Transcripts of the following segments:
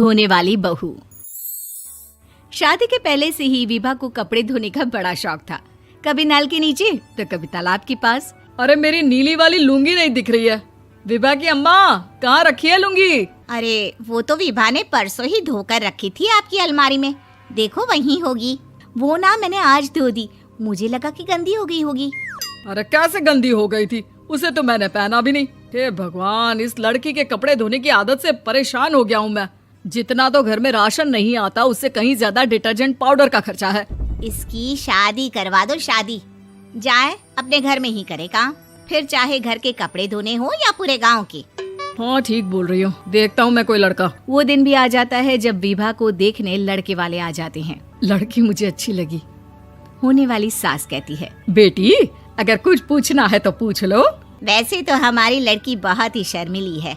धोने वाली बहू। शादी के पहले से ही विभा को कपड़े धोने का बड़ा शौक था। कभी नल के नीचे तो कभी तालाब के पास। अरे मेरी नीली वाली लुंगी नहीं दिख रही है। विभा की अम्मा, कहाँ रखी है लुंगी? अरे वो तो विभा ने परसों ही धोकर रखी थी आपकी अलमारी में, देखो वहीं होगी। वो ना मैंने आज धो दी, मुझे लगा कि गंदी हो गई होगी। अरे कैसे गंदी हो गई थी? उसे तो मैंने पहना भी नहीं। हे भगवान, इस लड़की के कपड़े धोने की आदत से परेशान हो गया हूँ मैं। जितना तो घर में राशन नहीं आता, उससे कहीं ज्यादा डिटर्जेंट पाउडर का खर्चा है। इसकी शादी करवा दो, शादी जाए अपने घर में ही करे काम, फिर चाहे घर के कपड़े धोने हो या पूरे गांव के। हाँ ठीक बोल रही हो, देखता हूँ मैं कोई लड़का। वो दिन भी आ जाता है जब विभा को देखने लड़के वाले आ जाते हैं। लड़की मुझे अच्छी लगी। होने वाली सास कहती है, बेटी अगर कुछ पूछना है तो पूछ लो। वैसे तो हमारी लड़की बहुत ही शर्मीली है,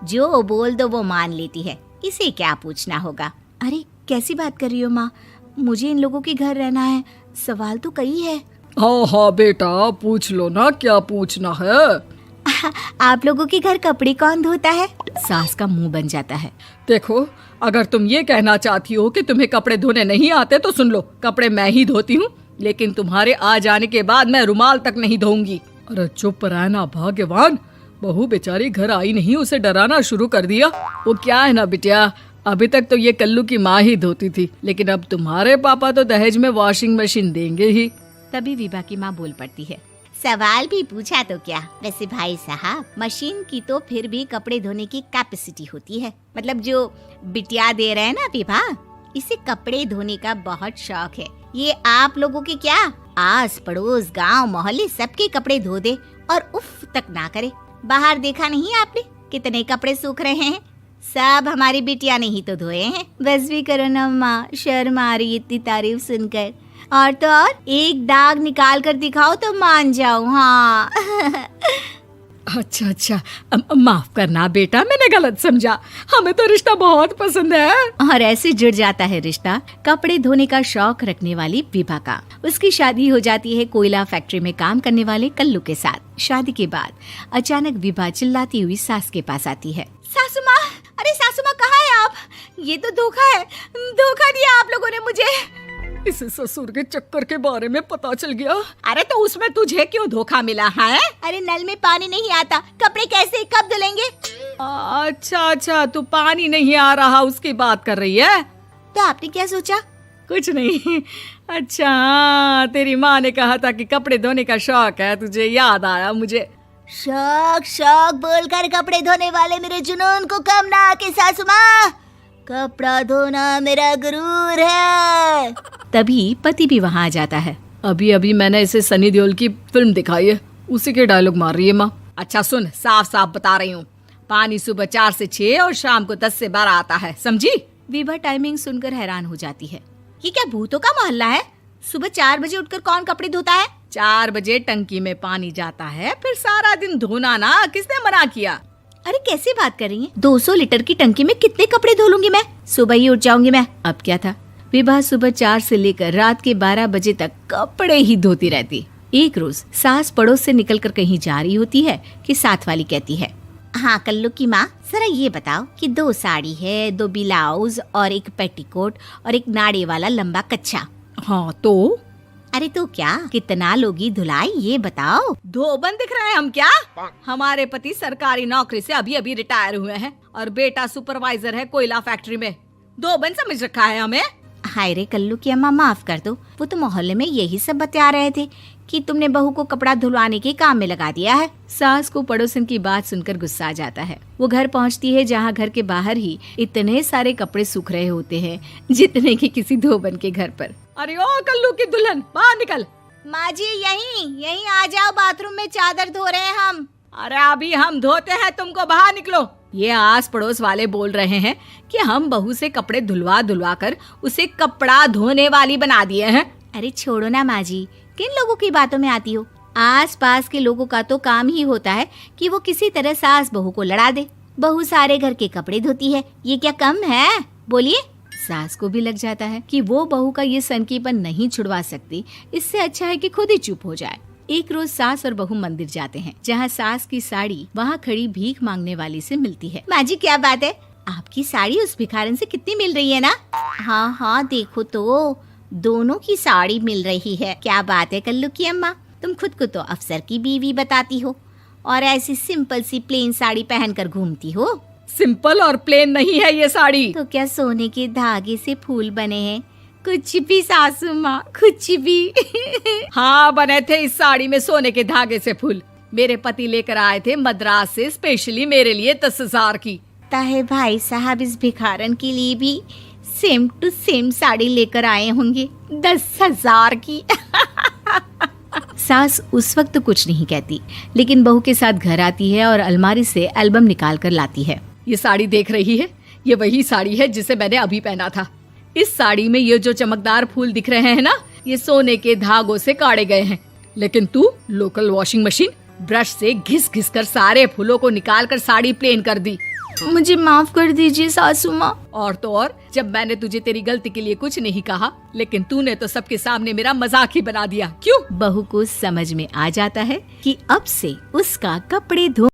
जो बोल दो वो मान लेती है, इसे क्या पूछना होगा। अरे कैसी बात कर रही हो माँ, मुझे इन लोगों के घर रहना है, सवाल तो कई है। हाँ हाँ बेटा, पूछ लो ना, क्या पूछना है। आप लोगों के घर कपड़े कौन धोता है? सास का मुंह बन जाता है। देखो, अगर तुम ये कहना चाहती हो कि तुम्हें कपड़े धोने नहीं आते तो सुन लो, कपड़े मैं ही धोती हूँ, लेकिन तुम्हारे आ जाने के बाद मैं रुमाल तक नहीं धोऊंगी। अरे चुप रहना भाग्यवान, बहू बेचारी घर आई नहीं, उसे डराना शुरू कर दिया। वो क्या है ना बिटिया, अभी तक तो ये कल्लू की माँ ही धोती थी, लेकिन अब तुम्हारे पापा तो दहेज में वॉशिंग मशीन देंगे ही। तभी विभा की माँ बोल पड़ती है, सवाल भी पूछा तो क्या। वैसे भाई साहब, मशीन की तो फिर भी कपड़े धोने की कैपेसिटी होती है, मतलब जो बिटिया दे रहे हैं ना विभा, इसे कपड़े धोने का बहुत शौक है। ये आप लोगों के क्या, आस पड़ोस गांव मोहल्ले सबके कपड़े धो दे और उफ तक ना करे। बाहर देखा नहीं आपने कितने कपड़े सूख रहे हैं, सब हमारी बिटिया ने ही तो धोए हैं। बस भी करो ना माँ, शर्म आ रही इतनी तारीफ सुनकर। और तो और एक दाग निकाल कर दिखाओ तो मान जाऊं। हाँ अच्छा अच्छा, माफ करना बेटा, मैंने गलत समझा। हमें तो रिश्ता बहुत पसंद है। और ऐसे जुड़ जाता है रिश्ता कपड़े धोने का शौक रखने वाली विभा का। उसकी शादी हो जाती है कोयला फैक्ट्री में काम करने वाले कल्लू के साथ। शादी के बाद अचानक विभा चिल्लाती हुई सास के पास आती है। सासू माँ, अरे सासू माँ कहाँ है आप? ये तो धोखा है, धोखा दिया आप लोगों ने मुझे। इसे ससुर के चक्कर के बारे में पता चल गया। अरे तो उसमें तुझे क्यों धोखा मिला है? अरे नल में पानी नहीं आता, कपड़े कैसे कब धुलेंगे? अच्छा अच्छा, तू पानी नहीं आ रहा उसकी बात कर रही है। तो आपने क्या सोचा? कुछ नहीं। अच्छा, तेरी माँ ने कहा था कि कपड़े धोने का शौक है, तुझे याद आया मुझे। शौक शौक बोलकर कपड़े धोने वाले मेरे जुनून को कम ना आके सासू माँ, कपड़ा धोना मेरा गुरूर है। तभी पति भी वहाँ आ जाता है। अभी अभी मैंने इसे सनी देओल की फिल्म दिखाई है, उसी के डायलॉग मार रही है माँ। अच्छा सुन, साफ साफ बता रही हूँ, पानी सुबह 4 से 6 और शाम को 10 से 12 आता है, समझी? विभा टाइमिंग सुनकर हैरान हो जाती है। ये क्या भूतों का मोहल्ला है? सुबह 4 बजे उठकर कौन कपड़े धोता है? 4 बजे टंकी में पानी जाता है, फिर सारा दिन धोना ना, किसने मना किया? अरे कैसी बात कर रही हैं? 200 लीटर की टंकी में कितने कपड़े धो लूंगी मैं, सुबह ही उठ जाऊंगी मैं। अब क्या था, विभा सुबह 4 से लेकर रात के 12 बजे तक कपड़े ही धोती रहती। एक रोज सास पड़ोस से निकलकर कहीं जा रही होती है कि साथ वाली कहती है, हाँ कल्लू की माँ, जरा ये बताओ कि 2 साड़ी है, 2 ब्लाउज और एक पेटीकोट और एक नाड़े वाला लंबा कच्छा। हाँ तो? अरे तो क्या, कितना लोगी धुलाई ये बताओ। धोबन दिख रहे हैं हम क्या? हमारे पति सरकारी नौकरी से अभी अभी रिटायर हुए हैं और बेटा सुपरवाइजर है कोयला फैक्ट्री में। धोबन समझ रखा है हमें। हाय रे कल्लू की अम्मा, माफ कर दो, वो तो मोहल्ले में यही सब बता रहे थे कि तुमने बहू को कपड़ा धुलवाने के काम में लगा दिया है। सास को पड़ोसन की बात सुनकर गुस्सा आ जाता है। वो घर पहुंचती है जहां घर के बाहर ही इतने सारे कपड़े सूख रहे होते हैं जितने कि किसी धोबन के घर पर। अरे ओ कल्लू की दुल्हन, बाहर निकल। माँ जी यहीं आ जाओ, बाथरूम में चादर धो रहे हैं हम। अरे अभी हम धोते हैं, तुमको बाहर निकलो। ये आस पड़ोस वाले बोल रहे हैं कि हम बहू से कपड़े धुलवा धुलवा कर उसे कपड़ा धोने वाली बना दिए हैं। अरे छोड़ो ना माँ जी, किन लोगों की बातों में आती हो? आस पास के लोगों का तो काम ही होता है कि वो किसी तरह सास बहू को लड़ा दे। बहू सारे घर के कपड़े धोती है, ये क्या कम है? बोलिए। सास को भी लग जाता है कि वो बहू का ये सनकीपन नहीं छुड़वा सकती, इससे अच्छा है कि खुद ही चुप हो जाए। एक रोज सास और बहू मंदिर जाते हैं, जहाँ सास की साड़ी वहाँ खड़ी भीख मांगने वाली से मिलती है। माँ जी क्या बात है, आपकी साड़ी उस भिखारन से कितनी मिल रही है ना? हाँ हाँ देखो तो, दोनों की साड़ी मिल रही है। क्या बात है कल्लू की अम्मा, तुम खुद को तो अफसर की बीवी बताती हो और ऐसी सिंपल सी प्लेन साड़ी पहनकर घूमती हो। सिंपल और प्लेन नहीं है ये साड़ी। तो क्या सोने के धागे से फूल बने हैं? कुछ भी सासू माँ, कुछ भी। हाँ, बने थे इस साड़ी में सोने के धागे से फूल। मेरे पति लेकर आए थे मद्रास से स्पेशली मेरे लिए 10,000 की। ताहे भाई साहब इस भिखारन के लिए भी सेम टू सेम साड़ी लेकर आए होंगे 10,000 की। सास उस वक्त तो कुछ नहीं कहती, लेकिन बहू के साथ घर आती है और अलमारी से एल्बम निकाल कर लाती है। ये साड़ी देख रही है, ये वही साड़ी है जिसे मैंने अभी पहना था। इस साड़ी में ये जो चमकदार फूल दिख रहे हैं ना, ये सोने के धागों से काढ़े गए हैं। लेकिन तू लोकल वॉशिंग मशीन ब्रश से घिस घिस कर सारे फूलों को निकाल कर साड़ी प्लेन कर दी। मुझे माफ कर दीजिए सासू माँ। और तो और, जब मैंने तुझे तेरी गलती के लिए कुछ नहीं कहा, लेकिन तूने तो सबके सामने मेरा मजाक ही बना दिया। क्यों? बहू को समझ में आ जाता है कि अब से उसका कपड़े धो